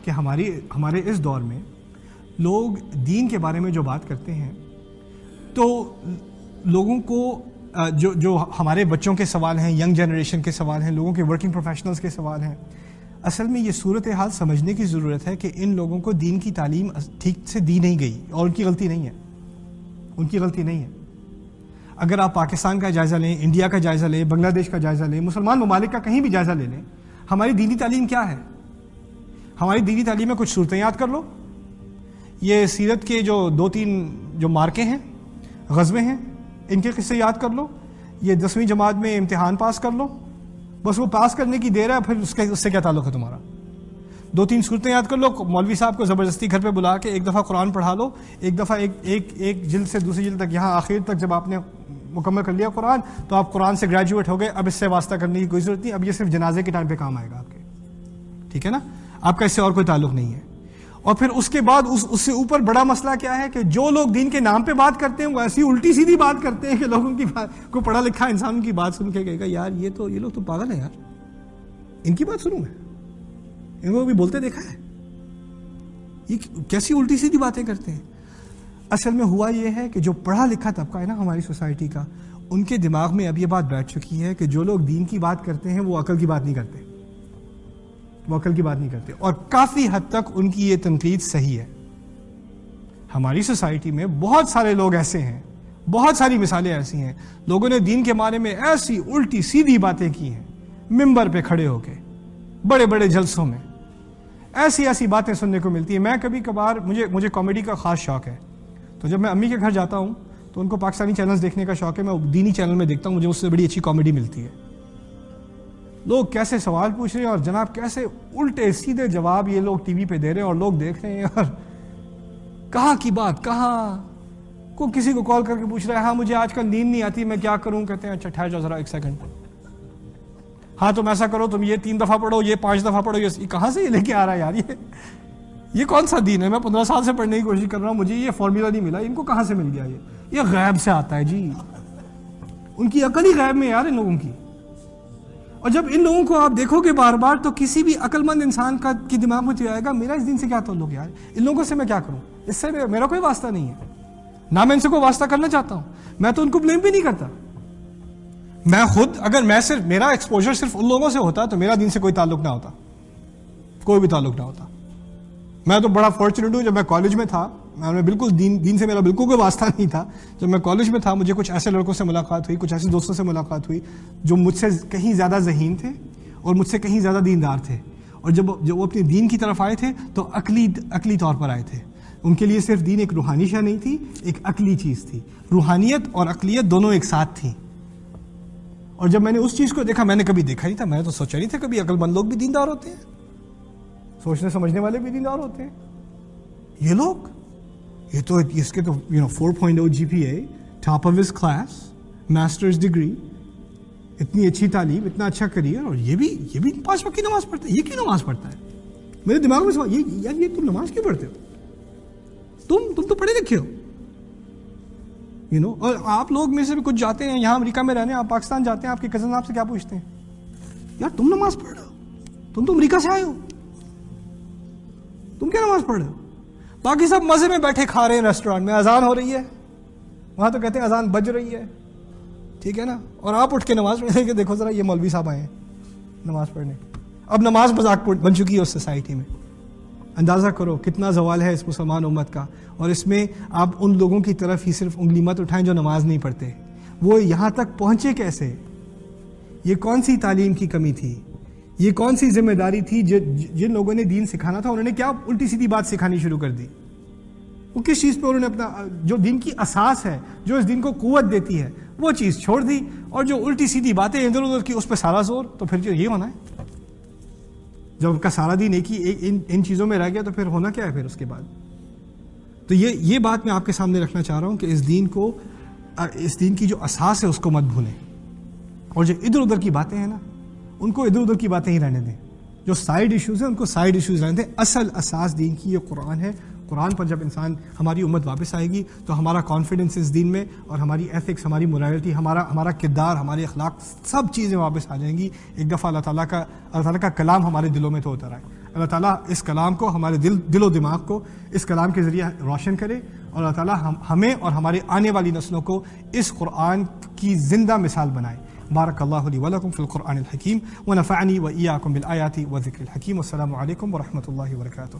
کہ ہمارے اس دور میں لوگ دین کے بارے میں جو بات کرتے ہیں تو لوگوں کو جو ہمارے بچوں کے سوال ہیں، ینگ جنریشن کے سوال ہیں، لوگوں کے ورکنگ پروفیشنلز کے سوال ہیں، اصل میں یہ صورتحال سمجھنے کی ضرورت ہے کہ ان لوگوں کو دین کی تعلیم ٹھیک سے دی نہیں گئی، اور ان کی غلطی نہیں ہے، ان کی غلطی نہیں ہے۔ اگر آپ پاکستان کا جائزہ لیں، انڈیا کا جائزہ لیں، بنگلہ دیش کا جائزہ لیں، مسلمان ممالک کا کہیں بھی جائزہ لے لیں، ہماری دینی تعلیم کیا ہے؟ ہماری دینی تعلیم میں کچھ صورتیں یاد کر لو، یہ سیرت کے جو 2-3 جو مارکے ہیں، غزوے ہیں، ان کے قصے یاد کر لو، یہ 10ویں جماعت میں امتحان پاس کر لو، بس وہ پاس کرنے کی دیر ہے، پھر اس سے کیا تعلق ہے تمہارا؟ 2-3 صورتیں یاد کر لو، مولوی صاحب کو زبردستی گھر پہ بلا کے ایک دفعہ قرآن پڑھا لو، ایک دفعہ ایک جلد سے دوسری جلد تک، یہاں آخر تک جب آپ نے مکمل کر لیا قرآن تو آپ قرآن سے گریجویٹ ہو گئے، اب اس سے واسطہ کرنے کی کوئی ضرورت نہیں، اب یہ صرف جنازے کے ٹائم پہ کام آئے گا آپ کے، ٹھیک ہے نا؟ آپ کا اس سے اور کوئی تعلق نہیں ہے۔ اور پھر اس کے بعد اس سے اوپر بڑا مسئلہ کیا ہے کہ جو لوگ دین کے نام پہ بات کرتے ہیں وہ ایسی الٹی سیدھی بات کرتے ہیں کہ لوگوں کی بات کو پڑھا لکھا انسان کی بات سن کے کہے گا یار یہ لوگ تو پاگل ہیں یار، ان کی بات سنوں میں، ان کو بھی بولتے دیکھا ہے، یہ کیسی الٹی سیدھی باتیں کرتے ہیں۔ اصل میں ہوا یہ ہے کہ جو پڑھا لکھا طبقہ ہے نا ہماری سوسائٹی کا، ان کے دماغ میں اب یہ بات بیٹھ چکی ہے کہ جو لوگ دین کی بات کرتے ہیں وہ عقل کی بات نہیں کرتے، وہ عقل کی بات نہیں کرتے، اور کافی حد تک ان کی یہ تنقید صحیح ہے۔ ہماری سوسائٹی میں بہت سارے لوگ ایسے ہیں، بہت ساری مثالیں ایسی ہیں، لوگوں نے دین کے بارے میں ایسی الٹی سیدھی باتیں کی ہیں، ممبر پہ کھڑے ہو کے بڑے بڑے جلسوں میں ایسی باتیں سننے کو ملتی ہیں۔ میں کبھی کبھار مجھے کامیڈی کا خاص شوق ہے، تو جب میں امی کے گھر جاتا ہوں تو ان کو پاکستانی چینلز دیکھنے کا شوق ہے، میں دینی چینل میں دیکھتا ہوں، مجھے اس سے بڑی اچھی کامیڈی ملتی ہے۔ لوگ کیسے سوال پوچھ رہے ہیں اور جناب کیسے الٹے سیدھے جواب یہ لوگ ٹی وی پہ دے رہے ہیں اور لوگ دیکھ رہے ہیں، اور کہاں کی بات کہاں، کو کسی کو کال کر کے پوچھ رہا ہے ہاں مجھے آج کل نیند نہیں آتی میں کیا کروں، کہتے ہیں اچھا ٹھہر جاؤ ذرا 1 سیکنڈ، ہاں تم ایسا کرو تم یہ 3 دفعہ پڑھو، یہ 5 دفعہ پڑھو، یہ کہاں سے یہ لے کے آ رہا ہے یار، یہ کون سا دین ہے؟ میں 15 سال سے پڑھنے کی کوشش کر رہا ہوں، مجھے یہ فارمولا نہیں ملا، ان کو کہاں سے مل گیا؟ یہ غیب سے آتا ہے جی، ان کی عقل ہی غیب میں یار ان لوگوں کی۔ اور جب ان لوگوں کو آپ دیکھو گے بار بار تو کسی بھی عقل مند انسان کی دماغ میں تو آئے گا میرا اس دین سے کیا تعلق یار، ان لوگوں سے میں کیا کروں، اس سے میرا کوئی واسطہ نہیں ہے، نہ میں ان سے کوئی واسطہ کرنا چاہتا ہوں، میں تو ان کو بلیم بھی نہیں کرتا، میں خود اگر میرا ایکسپوجر صرف ان لوگوں سے ہوتا تو میرا دین سے کوئی تعلق نہ ہوتا، کوئی بھی تعلق نہ ہوتا۔ میں تو بڑا فارچونیٹ ہوں، جب میں کالج میں تھا میں بالکل دین سے میرا بالکل کوئی واسطہ نہیں تھا، جب میں کالج میں تھا مجھے کچھ ایسے لڑکوں سے ملاقات ہوئی، کچھ ایسے دوستوں سے ملاقات ہوئی جو مجھ سے کہیں زیادہ ذہین تھے اور مجھ سے کہیں زیادہ دیندار تھے، اور جب وہ اپنے دین کی طرف آئے تھے تو عقلی طور پر آئے تھے، ان کے لیے صرف دین ایک روحانی شے نہیں تھی، ایک عقلی چیز تھی، روحانیت اور عقلیت دونوں ایک ساتھ تھیں۔ اور جب میں نے اس چیز کو دیکھا، میں نے کبھی دیکھا نہیں تھا، میں نے تو سوچا نہیں تھا کبھی عقل مند لوگ بھی دیندار ہوتے ہیں، سوچنے سمجھنے والے بھی دیندار ہوتے ہیں، یہ لوگ اس کے تو 4.0 GPA، top of his class, masters degree, اتنی اچھی تعلیم، اتنا اچھا کریئر، اور یہ بھی 5 وقت کی نماز پڑھتا ہے، یہ کیوں نماز پڑھتا ہے؟ میرے دماغ میں سوال یار یہ تم نماز کیوں پڑھتے ہو؟ تم تو پڑھے لکھے ہو، اور آپ لوگ میں سے بھی کچھ جاتے ہیں یہاں امریکہ میں رہنے، آپ پاکستان جاتے ہیں، آپ کے کزن آپ سے کیا پوچھتے ہیں؟ یار تم نماز پڑھ رہے ہو، تم تو امریکہ سے آئے ہو، تم کیا نماز پڑھ رہے ہو؟ باقی سب مزے میں بیٹھے کھا رہے ہیں ریسٹورینٹ میں، اذان ہو رہی ہے، وہاں تو کہتے ہیں اذان بج رہی ہے، ٹھیک ہے نا، اور آپ اٹھ کے نماز پڑھنے کے دیکھو ذرا یہ مولوی صاحب آئے ہیں نماز پڑھنے۔ اب نماز مذاق بن چکی ہے اس سوسائٹی میں، اندازہ کرو کتنا زوال ہے اس مسلمان امت کا، اور اس میں آپ ان لوگوں کی طرف ہی صرف انگلی مت اٹھائیں جو نماز نہیں پڑھتے، وہ یہاں تک پہنچے کیسے؟ یہ کون سی تعلیم کی کمی تھی؟ یہ کون سی ذمہ داری تھی؟ جن لوگوں نے دین سکھانا تھا انہوں نے کیا الٹی سیدھی بات سکھانی شروع کر دی؟ وہ کس چیز پہ انہوں نے اپنا جو دین کی اساس ہے، جو اس دین کو قوت دیتی ہے، وہ چیز چھوڑ دی، اور جو الٹی سیدھی باتیں ادھر ادھر کی اس پہ سارا زور، تو پھر یہ ہونا ہے جب ان کا سارا دین ایک ہی ان چیزوں میں رہ گیا تو پھر ہونا کیا ہے پھر اس کے بعد؟ تو یہ بات میں آپ کے سامنے رکھنا چاہ رہا ہوں کہ اس دین کی جو اساس ہے اس کو مت بھولیں، اور جو ادھر ادھر کی باتیں ہیں نا ان کو ادھر ادھر کی باتیں ہی رہنے دیں، جو سائیڈ ایشوز ہیں ان کو سائیڈ ایشوز رہنے دیں، اصل اساس دین کی یہ قرآن ہے قرآن پر جب انسان ہماری امت واپس آئے گی تو ہمارا کانفیڈنس اس دین میں اور ہماری ایتھکس، ہماری مورالٹی، ہمارا کردار، ہمارے اخلاق، سب چیزیں واپس آ جائیں گی ایک دفعہ اللہ تعالیٰ کا کلام ہمارے دلوں میں تو اتر آئے۔ اللہ تعالیٰ اس کلام کو ہمارے دل و دماغ کو اس کلام کے ذریعے روشن کرے، اور اللہ تعالیٰ ہمیں اور ہمارے آنے والی نسلوں کو اس قرآن کی زندہ مثال بنائے۔ بارک اللہ لی ولکم فی القرآن الحکیم ونفعنی وإیاکم بالآیات والذکر الحکیم۔ والسلام علیکم ورحمۃ اللہ وبرکاتہ۔